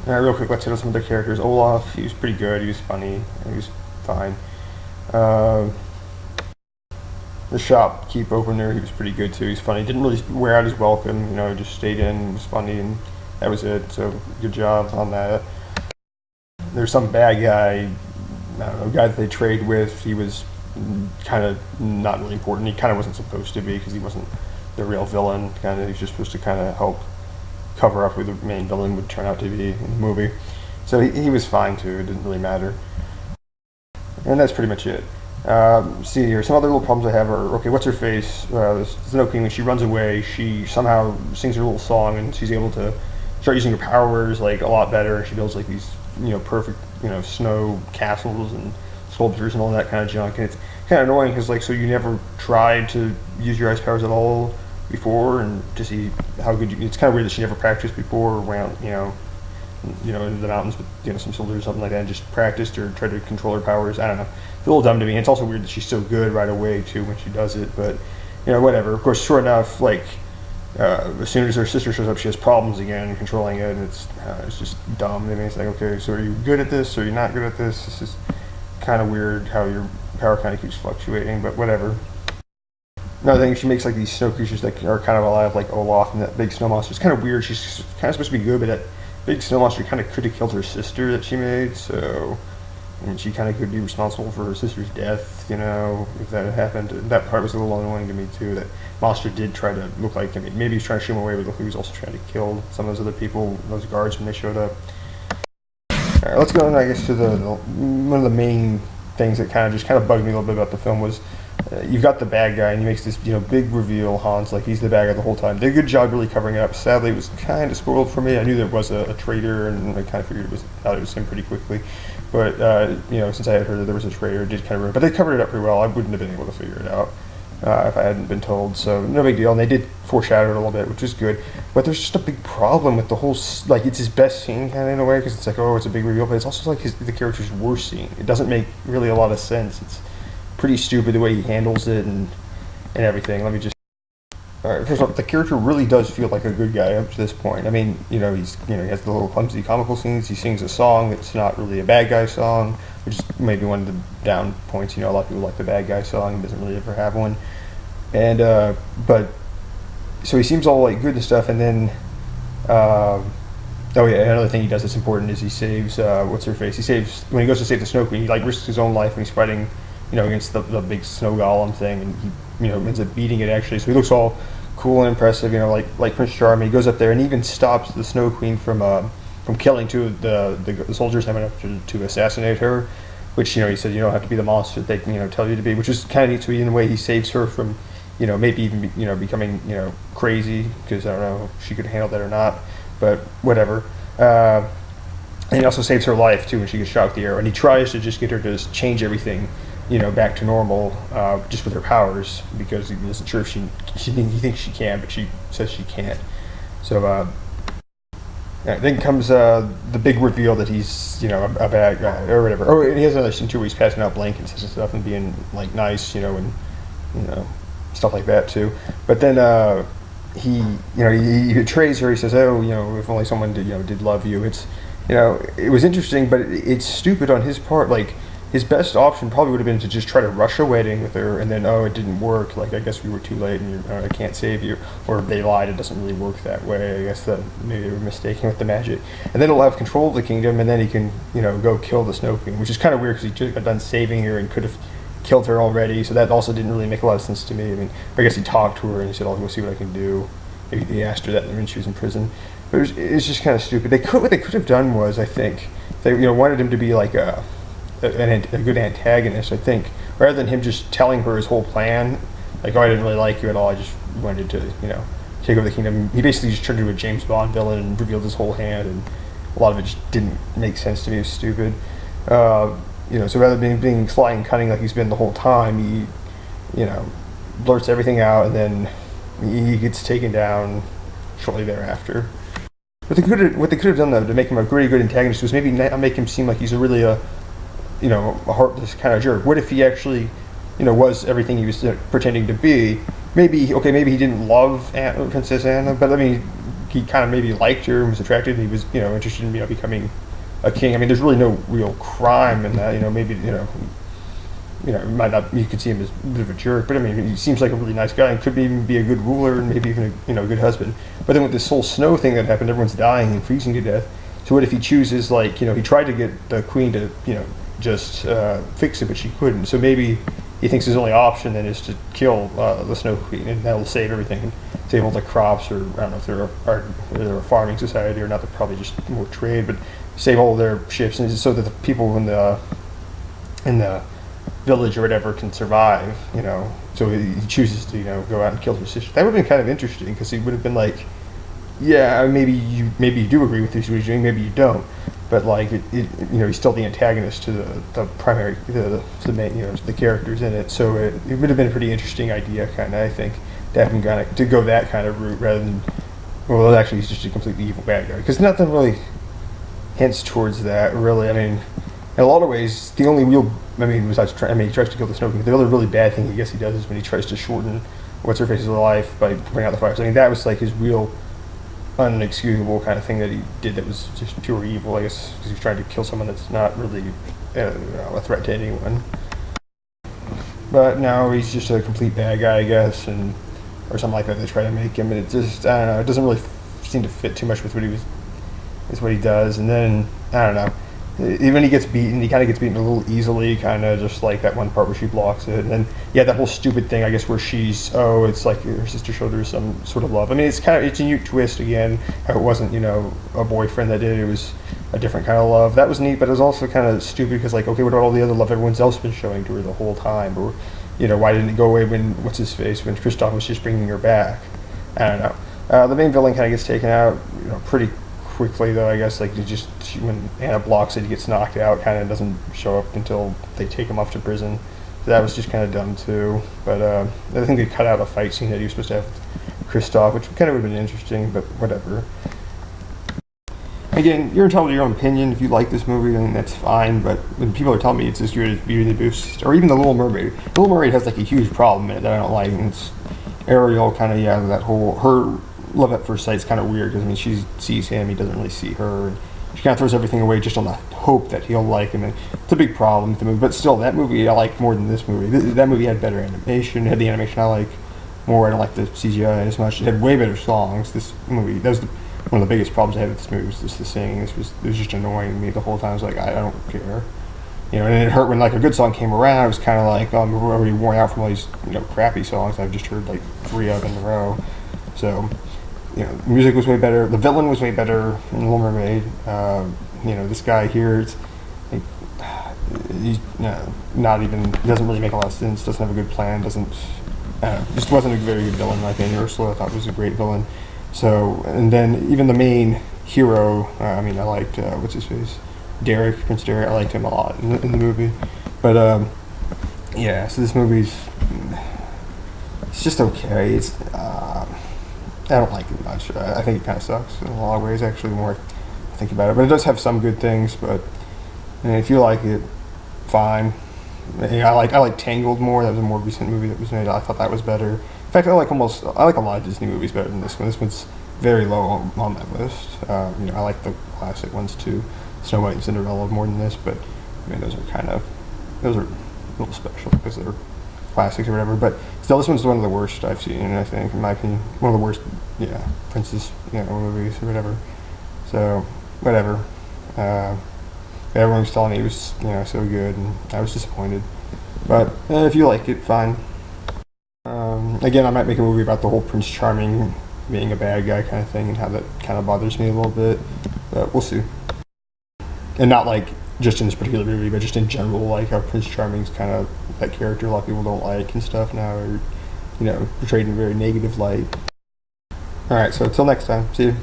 Real quick, let's hit on some other characters. Olaf, he was pretty good. He was funny. He was fine. Uh, the shopkeep opener, he was pretty good too. He's funny. Didn't really wear out his welcome. Just stayed in, was funny, and that was it. So good job on that. There's some bad guy, I don't know, guy that they trade with. He was kind of not really important. He kind of wasn't supposed to be because he wasn't the real villain. He was just supposed to kind of help cover up who the main villain would turn out to be in the movie. So he was fine too. It didn't really matter. And that's pretty much it. See here, some other little problems I have are, okay, what's her face? Snow Queen, when she runs away, she somehow sings her little song and she's able to start using her powers like a lot better. She builds like these, perfect, snow castles and sculptures and all that kind of junk. And it's kind of annoying because, like, so you never tried to use your ice powers at all before and to see how good it's kind of weird that she never practiced before around, into the mountains with some soldiers or something like that, and just practiced or tried to control her powers. I don't know. It's a little dumb to me. And it's also weird that she's so good right away too when she does it. But whatever. Of course, sure enough, like as soon as her sister shows up, she has problems again controlling it, and it's just dumb. I mean, it's like, okay, so are you good at this or are you not good at this? This is kind of weird how your power kind of keeps fluctuating, but whatever. Another thing, she makes like these snow creatures that are kind of alive, like Olaf and that big snow monster. It's kind of weird. She's kind of supposed to be good, but that big snow monster kind of could have killed her sister that she made, so and she kind of could be responsible for her sister's death, if that had happened. And that part was a little annoying to me too. That monster did try to look like, maybe he was trying to shoo him away, but look, he was also trying to kill some of those other people, those guards when they showed up. All right, let's go on, I guess, to one of the main things that kind of bugged me a little bit about the film was you've got the bad guy and he makes this big reveal, Hans, like he's the bad guy the whole time. They did a good job really covering it up. Sadly, it was kind of spoiled for me. I knew there was a traitor, and I kind of figured it was him pretty quickly. But since I had heard that there was a traitor, it did kind of ruin. But they covered it up pretty well. I wouldn't have been able to figure it out if I hadn't been told. So no big deal. And they did foreshadow it a little bit, which is good. But there's just a big problem with the whole like it's his best scene kind of in a way, because it's like, oh, it's a big reveal, but it's also like the character's worst scene. It doesn't make really a lot of sense. It's pretty stupid the way he handles it and everything. Let me just. All right, first off, the character really does feel like a good guy up to this point. I mean, he has the little clumsy comical scenes. He sings a song that's not really a bad guy song, which is maybe one of the down points. A lot of people like the bad guy song. He doesn't really ever have one. And but so he seems all like good and stuff, and then oh yeah, another thing he does that's important is he saves what's her face. He saves when he goes to save the Snow Queen. He like risks his own life when he's fighting against the big snow golem thing, and he ends up beating it actually. So he looks all cool and impressive, like Prince Charming. He goes up there and even stops the Snow Queen from killing two of the soldiers coming up to assassinate her. Which he said you don't have to be the monster that they tell you to be, which is kind of neat. So in a way, he saves her from maybe even becoming crazy, because I don't know if she could handle that or not, but whatever. And he also saves her life too when she gets shot with the arrow. And he tries to just get her to just change everything back to normal, just with her powers, because he isn't sure if he thinks she can, but she says she can't. So then comes the big reveal that he's a bad guy or whatever. Oh, and he has another scene too where he's passing out blankets and stuff and being like nice, and stuff like that too. But then he betrays her. He says, oh, if only someone did love you. It's it was interesting, but it's stupid on his part. Like, his best option probably would have been to just try to rush a wedding with her, and then, oh, it didn't work. Like, I guess we were too late, and I can't save you. Or if they lied, it doesn't really work that way. I guess that maybe they were mistaken with the magic. And then he'll have control of the kingdom, and then he can, go kill the Snow Queen, which is kind of weird because he just got done saving her and could have killed her already. So that also didn't really make a lot of sense to me. I mean, I guess he talked to her and he said, "I'll go see what I can do." Maybe he asked her that when she was in prison. But it was just kind of stupid. What they could have done was, I think, they wanted him to be like a good antagonist, I think, rather than him just telling her his whole plan, like, oh, I didn't really like you at all, I just wanted to, take over the kingdom. He basically just turned into a James Bond villain and revealed his whole hand, and a lot of it just didn't make sense to me. It was stupid. So rather than being sly and cunning like he's been the whole time, he, blurts everything out, and then he gets taken down shortly thereafter. What they could have done, though, to make him a really good antagonist was maybe not make him seem like he's really a heartless kind of jerk. What if he actually, was everything he was pretending to be? Maybe he didn't love Princess Anna, but I mean, he kind of maybe liked her and was attracted, and he was interested in becoming a king. I mean, there's really no real crime in that. Maybe it might not. You could see him as a bit of a jerk, but I mean, he seems like a really nice guy and could even be a good ruler and maybe even a good husband. But then with this whole snow thing that happened, everyone's dying and freezing to death. So what if he chooses he tried to get the queen to just fix it, but she couldn't. So maybe he thinks his only option then is to kill the Snow Queen, and that'll save everything, and save all the crops, or I don't know if they're a farming society or not. They're probably just more trade, but save all their ships, and so that the people in the village or whatever can survive. So he chooses to go out and kill her sister. That would have been kind of interesting, because he would have been like, yeah, maybe you do agree with what he's doing, maybe you don't. But he's still the antagonist to the primary, the main, the characters in it. So it would have been a pretty interesting idea, kind of, I think, to have him to go that kind of route rather than, well, actually he's just a completely evil bad guy, because nothing really hints towards that, really. I mean, in a lot of ways, the only real, besides he tries to kill the Snow King. The other really bad thing I guess he does is when he tries to shorten what's her face's life by putting out the fires. I mean, that was like his real unexcusable kind of thing that he did, that was just pure evil, I guess, because he was trying to kill someone that's not really a threat to anyone. But now he's just a complete bad guy, I guess, or something like that. They try to make him, and it just, I don't know, it doesn't really seem to fit too much with what he does. And then, I don't know, even he gets beaten, he kind of gets beaten a little easily, kind of just like that one part where she blocks it. And then, that whole stupid thing, I guess, where it's like her sister showed her some sort of love. I mean, it's a new twist again, how it wasn't, a boyfriend that did it, it was a different kind of love. That was neat, but it was also kind of stupid, because okay, what about all the other love everyone's else been showing to her the whole time? Or, why didn't it go away when Kristoff was just bringing her back? I don't know. The main villain kind of gets taken out, pretty quickly, though, I guess. When Anna blocks it, he gets knocked out, kind of doesn't show up until they take him off to prison. So that was just kind of dumb too. But I think they cut out a fight scene that he was supposed to have with Kristoff, which kind of would have been interesting, but whatever. Again, you're entitled to your own opinion. If you like this movie, then that's fine. But when people are telling me it's as good as Beauty and the Beast, or even The Little Mermaid, The Little Mermaid has a huge problem in it that I don't like, and it's Ariel kind of, that whole, her love at first sight is kind of weird, because she sees him, he doesn't really see her, and she kind of throws everything away just on the hope that he'll like him, and it's a big problem with the movie. But still, that movie I like more than this movie. That movie had better animation, it had the animation I like more. I don't like the CGI as much. It had way better songs. This movie, that was one of the biggest problems I had with this movie, was just the singing. It was just annoying me the whole time. I was like, I don't care. And it hurt when a good song came around. It was kind of like, I'm already worn out from all these crappy songs I've just heard 3 of in a row. So the music was way better. The villain was way better in Little Mermaid. This guy here, he's not even, doesn't really make a lot of sense, doesn't have a good plan, just wasn't a very good villain in my opinion. Ursula I thought was a great villain. So, and then even the main hero, I liked, what's his face? Prince Derek, I liked him a lot in the movie. But, so this movie's, it's just okay. I don't like it much. I think it kind of sucks in a lot of ways, actually, the more I think about it. But it does have some good things, but if you like it, fine. I like Tangled more. That was a more recent movie that was made. I thought that was better. In fact, I like a lot of Disney movies better than this one. This one's very low on my list. I like the classic ones too, Snow White and Cinderella, more than this. But those are a little special because they're classics or whatever. But still, this one's one of the worst I've seen, I think, in my opinion. One of the worst, princess, movies or whatever. So, whatever. Everyone was telling me it was, so good, and I was disappointed. But if you like it, fine. Again, I might make a movie about the whole Prince Charming being a bad guy kind of thing, and how that kind of bothers me a little bit. But we'll see. And not just in this particular movie, but just in general, how Prince Charming's kind of that character a lot of people don't like and stuff now, or portrayed in a very negative light. Alright, so until next time, see you.